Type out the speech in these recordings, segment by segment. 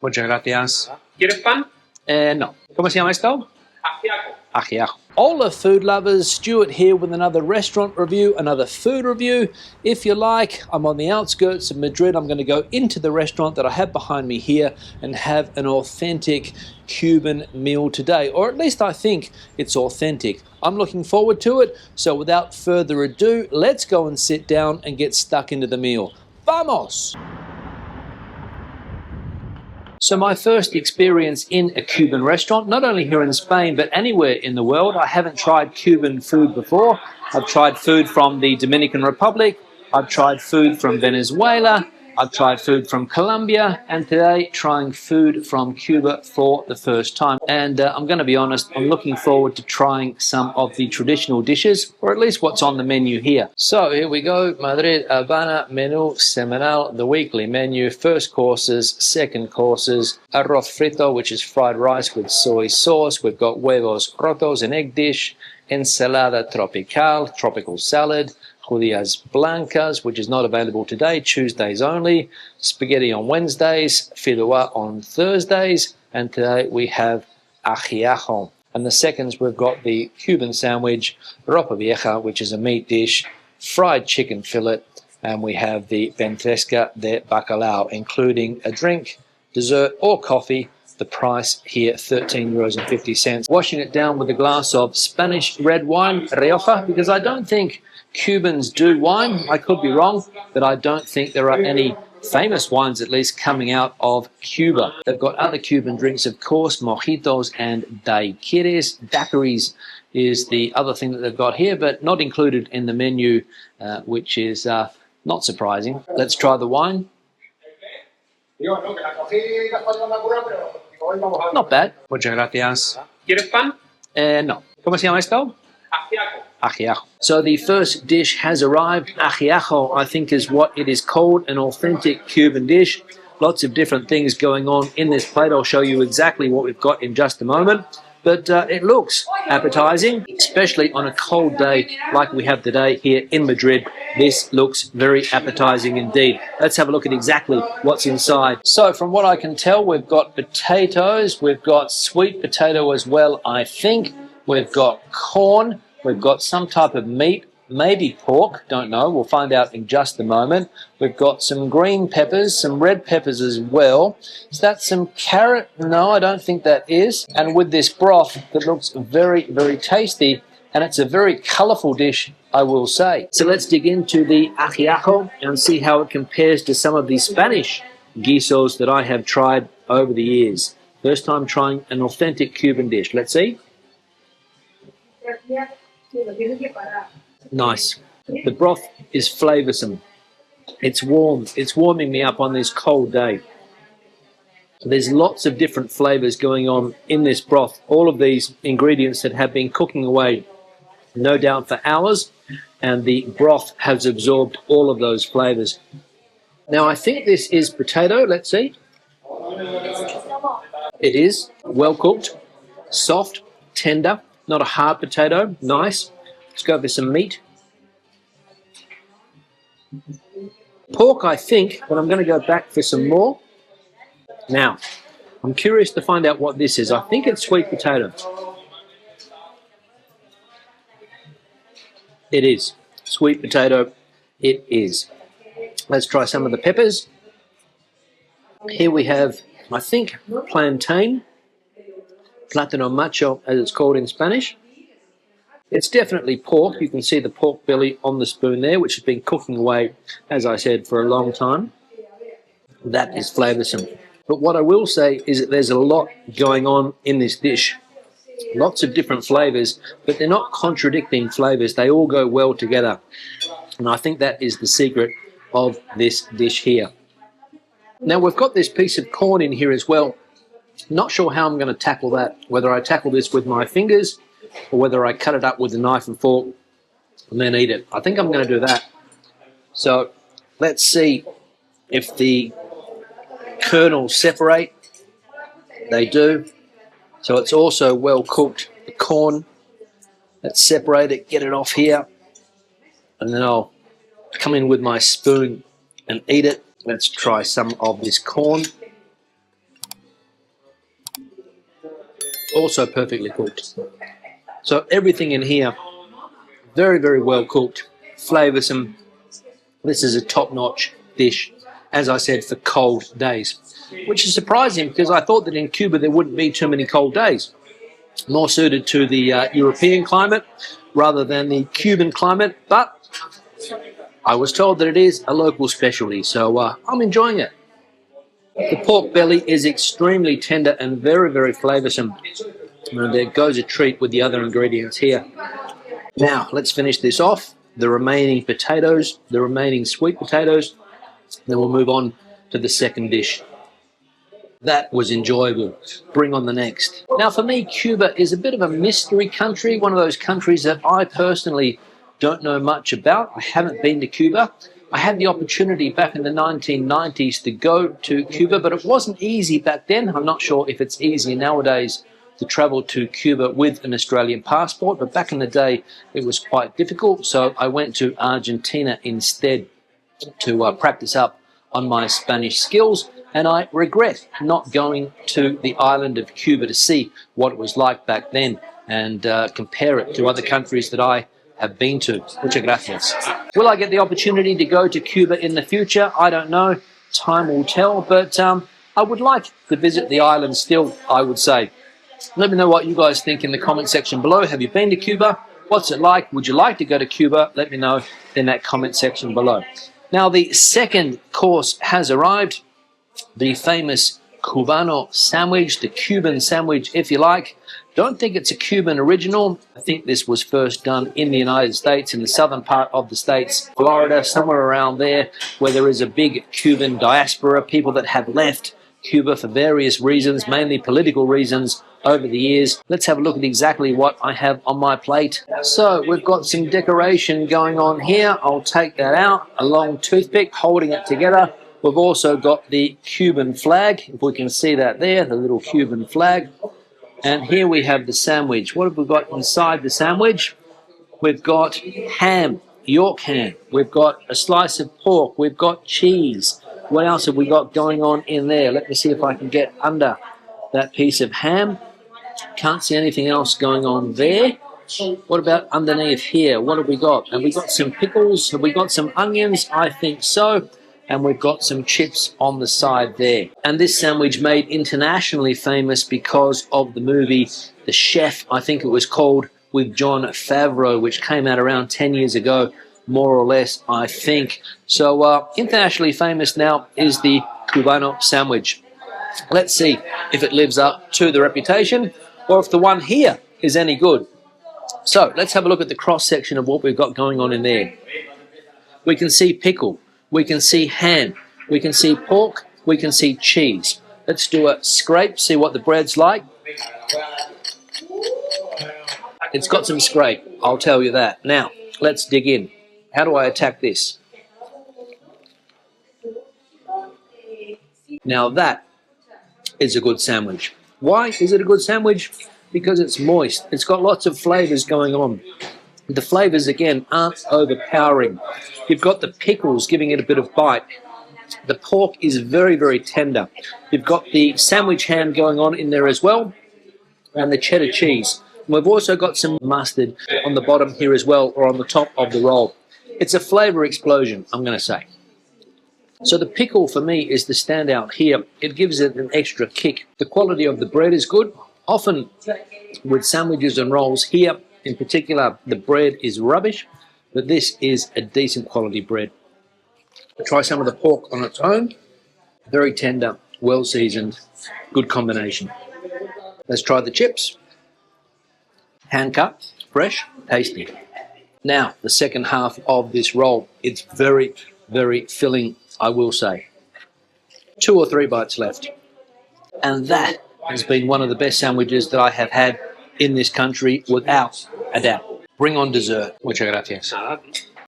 Muchas gracias. ¿Quieres pan? No. ¿Cómo se llama esto? Ajiaco. Ajiaco. Hola food lovers, Stuart here with another restaurant review, another food review. If you like, I'm on the outskirts of Madrid. I'm going to go into the restaurant that I have behind me here and have an authentic Cuban meal today, or at least I think it's authentic. I'm looking forward to it, so without further ado, let's go and sit down and get stuck into the meal. Vamos! So my first experience in a Cuban restaurant, not only here in Spain, but anywhere in the world. I haven't tried Cuban food before. I've tried food from the Dominican Republic. I've tried food from Venezuela. I've tried food from Colombia, and today trying food from Cuba for the first time. And I'm going to be honest, I'm looking forward to trying some of the traditional dishes, or at least what's on the menu here. So here we go, Madrid Habana Menú Semanal, the weekly menu, first courses, second courses, arroz frito, which is fried rice with soy sauce. We've got huevos rotos, an egg dish, ensalada tropical, tropical salad, judías blancas, which is not available today, Tuesdays only, spaghetti on Wednesdays, fideuá on Thursdays, and today we have ajiajo. And the seconds, we've got the Cuban sandwich, ropa vieja, which is a meat dish, fried chicken fillet, and we have the ventresca de bacalao, including a drink, dessert or coffee. The price here, €13.50. Washing it down with a glass of Spanish red wine, Rioja, because I don't think Cubans do wine. I could be wrong, but I don't think there are any famous wines, at least, coming out of Cuba. They've got other Cuban drinks, of course, mojitos and daiquiris. Daiquiris is the other thing that they've got here, but not included in the menu, which is not surprising. Let's try the wine. Not bad. Muchas gracias. ¿Quieres pan? No. ¿Cómo se llama esto? Ajiaco. Ajiaco. So the first dish has arrived. Ajiaco, I think, is what it is called, an authentic Cuban dish. Lots of different things going on in this plate. I'll show you exactly what we've got in just a moment. But it looks appetizing, especially on a cold day like we have today here in Madrid. This looks very appetizing indeed. Let's have a look at exactly what's inside. So from what I can tell, we've got potatoes, we've got sweet potato as well, I think. We've got corn, we've got some type of meat, maybe pork, don't know, we'll find out in just a moment. We've got some green peppers, some red peppers as well. Is that some carrot? No, I don't think that is. And with this broth that looks very, very tasty, and it's a very colourful dish, I will say. So let's dig into the ajiaco and see how it compares to some of the Spanish guisos that I have tried over the years. First time trying an authentic Cuban dish. Let's see. Nice. The broth is flavoursome. It's warm. It's warming me up on this cold day. There's lots of different flavours going on in this broth. All of these ingredients that have been cooking away, no doubt for hours, and the broth has absorbed all of those flavours. Now I think this is potato. Let's see. It is well cooked, soft, tender, not a hard potato. Nice. Let's go for some meat. Pork, I think, but I'm going to go back for some more. Now, I'm curious to find out what this is. I think it's sweet potato. It is. Sweet potato, it is. Let's try some of the peppers. Here we have, I think, plantain. Plátano macho, as it's called in Spanish. It's definitely pork. You can see the pork belly on the spoon there, which has been cooking away, as I said, for a long time. That is flavoursome. But what I will say is that there's a lot going on in this dish. Lots of different flavours, but they're not contradicting flavours. They all go well together. And I think that is the secret of this dish here. Now we've got this piece of corn in here as well. Not sure how I'm going to tackle that, whether I tackle this with my fingers or whether I cut it up with a knife and fork and then eat it. I think I'm going to do that. So let's see if the kernels separate. They do. So it's also well cooked. The corn, let's separate it, get it off here, and then I'll come in with my spoon and eat it. Let's try some of this corn. also perfectly cooked. So everything in here, very, very well cooked, flavoursome. This is a top-notch dish, as I said, for cold days, which is surprising because I thought that in Cuba there wouldn't be too many cold days, more suited to the European climate rather than the Cuban climate, but I was told that it is a local specialty, so I'm enjoying it. The pork belly is extremely tender and very, very flavoursome. And there goes a treat with the other ingredients here. Now, let's finish this off. The remaining potatoes, the remaining sweet potatoes. Then we'll move on to the second dish. That was enjoyable. Bring on the next. Now, for me, Cuba is a bit of a mystery country, one of those countries that I personally don't know much about. I haven't been to Cuba. I had the opportunity back in the 1990s to go to Cuba, but it wasn't easy back then. I'm not sure if it's easier nowadays to travel to Cuba with an Australian passport, but back in the day it was quite difficult, so I went to Argentina instead to practice up on my Spanish skills, and I regret not going to the island of Cuba to see what it was like back then and compare it to other countries that I have been to. Muchas gracias. Will I get the opportunity to go to Cuba in the future? I don't know. Time will tell, but I would like to visit the island still, I would say. Let me know what you guys think in the comment section below. Have you been to Cuba? What's it like? Would you like to go to Cuba? Let me know in that comment section below. Now, the second course has arrived. The famous Cubano sandwich, the Cuban sandwich, if you like. Don't think it's a Cuban original. I think this was first done in the United States, in the southern part of the states, Florida, somewhere around there, where there is a big Cuban diaspora, people that have left Cuba for various reasons, mainly political reasons, over the years. Let's have a look at exactly what I have on my plate. So we've got some decoration going on here. I'll take that out, a long toothpick holding it together. We've also got the Cuban flag, if we can see that there, the little Cuban flag. And here we have the sandwich. What have we got inside the sandwich? We've got ham, York ham. We've got a slice of pork. We've got cheese. What else have we got going on in there? Let me see if I can get under that piece of ham. Can't see anything else going on there. What about underneath here? What have we got? Have we got some pickles? Have we got some onions? I think so. And we've got some chips on the side there. And this sandwich made internationally famous because of the movie The Chef, I think it was called, with Jon Favreau, which came out around 10 years ago, more or less, I think. So internationally famous now is the Cubano sandwich. Let's see if it lives up to the reputation or if the one here is any good. So let's have a look at the cross-section of what we've got going on in there. We can see pickle. We can see ham, we can see pork, we can see cheese. Let's do a scrape, see what the bread's like. It's got some scrape, I'll tell you that. Now, let's dig in. How do I attack this? Now that is a good sandwich. Why is it a good sandwich? Because it's moist. It's got lots of flavours going on. The flavours, again, aren't overpowering. You've got the pickles giving it a bit of bite. The pork is very, very tender. You've got the sandwich ham going on in there as well, and the cheddar cheese. And we've also got some mustard on the bottom here as well, or on the top of the roll. It's a flavour explosion, I'm going to say. So the pickle, for me, is the standout here. It gives it an extra kick. The quality of the bread is good. Often, with sandwiches and rolls here, in particular, the bread is rubbish, but this is a decent quality bread. Try some of the pork on its own. Very tender, well seasoned, good combination. Let's try the chips. Hand cut, fresh, tasty. Now, the second half of this roll. It's very, very filling, I will say. 2 or 3 bites left. And that has been one of the best sandwiches that I have had in this country, without a doubt. Bring on dessert. Muchas gracias.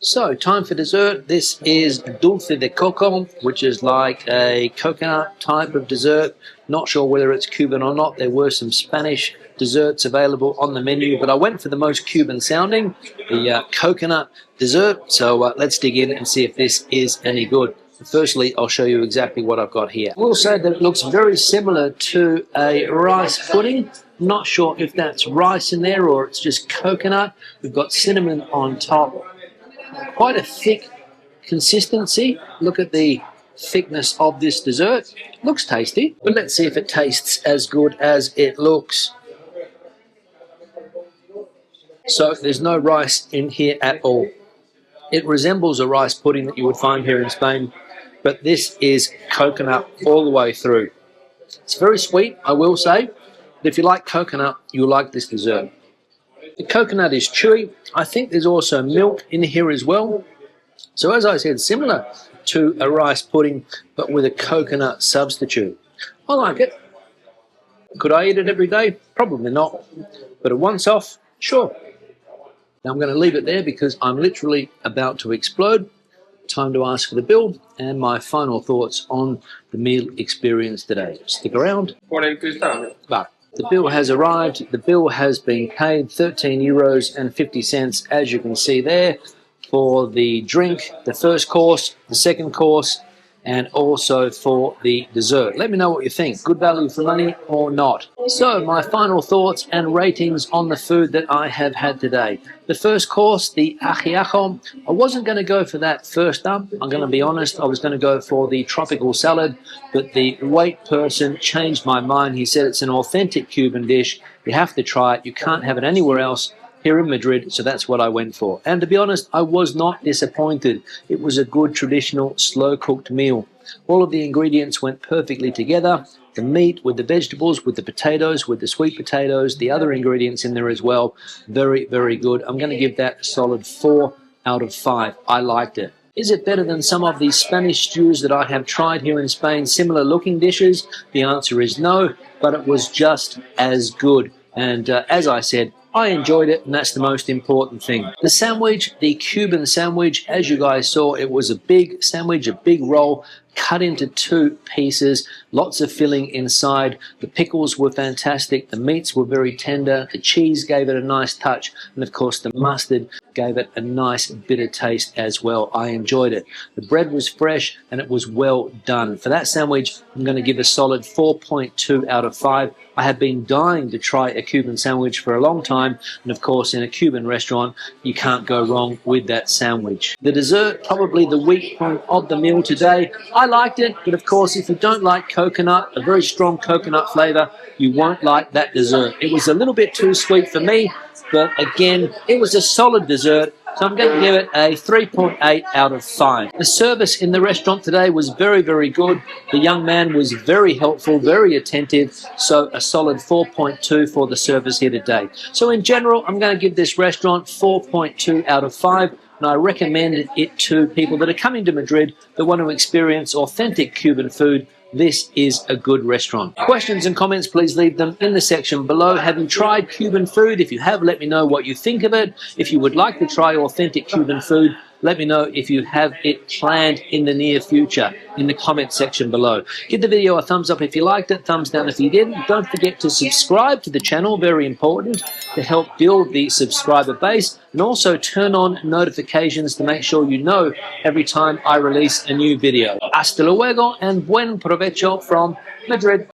So, time for dessert. This is dulce de coco, which is like a coconut type of dessert. Not sure whether it's Cuban or not. There were some Spanish desserts available on the menu, but I went for the most Cuban sounding, the coconut dessert. So let's dig in and see if this is any good. Firstly, I'll show you exactly what I've got here. I will say that it looks very similar to a rice pudding. I'm not sure if that's rice in there or it's just coconut. We've got cinnamon on top. Quite a thick consistency. Look at the thickness of this dessert. Looks tasty, but let's see if it tastes as good as it looks. So there's no rice in here at all. It resembles a rice pudding that you would find here in Spain, but this is coconut all the way through. It's very sweet, I will say, but if you like coconut, you'll like this dessert. The coconut is chewy. I think there's also milk in here as well. So as I said, similar to a rice pudding, but with a coconut substitute. I like it. Could I eat it every day? Probably not. But a once-off, sure. Now I'm going to leave it there because I'm literally about to explode. Time to ask for the bill and my final thoughts on the meal experience today. Stick around. But the bill has arrived. The bill has been paid, €13.50, as you can see there, for the drink, the first course, the second course, and also for the dessert. Let me know what you think. Good value for money or not? So my final thoughts and ratings on the food that I have had today. The first course, the ajiaco, I wasn't going to go for that first up. I'm going to be honest. I was going to go for the tropical salad, but the wait person changed my mind. He said it's an authentic Cuban dish. You have to try it. You can't have it anywhere else here in Madrid, so that's what I went for. And to be honest, I was not disappointed. It was a good traditional slow-cooked meal. All of the ingredients went perfectly together. The meat with the vegetables, with the potatoes, with the sweet potatoes, the other ingredients in there as well. Very, very good. I'm going to give that a solid 4 out of 5. I liked it. Is it better than some of these Spanish stews that I have tried here in Spain, similar looking dishes? The answer is no, but it was just as good. And as I said, I enjoyed it, and that's the most important thing. The sandwich, the Cuban sandwich, as you guys saw, it was a big sandwich, a big roll, cut into 2 pieces, lots of filling inside. The pickles were fantastic, the meats were very tender, the cheese gave it a nice touch, and of course the mustard gave it a nice bitter taste as well. I enjoyed it. The bread was fresh and it was well done. For that sandwich, I'm going to give a solid 4.2 out of 5. I have been dying to try a Cuban sandwich for a long time, and of course in a Cuban restaurant you can't go wrong with that sandwich. The dessert, probably the weak point of the meal today. I liked it, but of course if you don't like coconut, a very strong coconut flavour, you won't like that dessert. It was a little bit too sweet for me, but again, it was a solid dessert, so I'm going to give it a 3.8 out of 5. The service in the restaurant today was very, very good. The young man was very helpful, very attentive, so a solid 4.2 for the service here today. So in general, I'm going to give this restaurant 4.2 out of 5. And I recommend it to people that are coming to Madrid that want to experience authentic Cuban food. This is a good restaurant. Questions and comments, please leave them in the section below. Have you tried Cuban food? If you have, let me know what you think of it. If you would like to try authentic Cuban food, let me know if you have it planned in the near future in the comment section below. Give the video a thumbs up if you liked it, thumbs down if you didn't. Don't forget to subscribe to the channel, very important, to help build the subscriber base, and also turn on notifications to make sure you know every time I release a new video. Hasta luego and buen provecho from Madrid.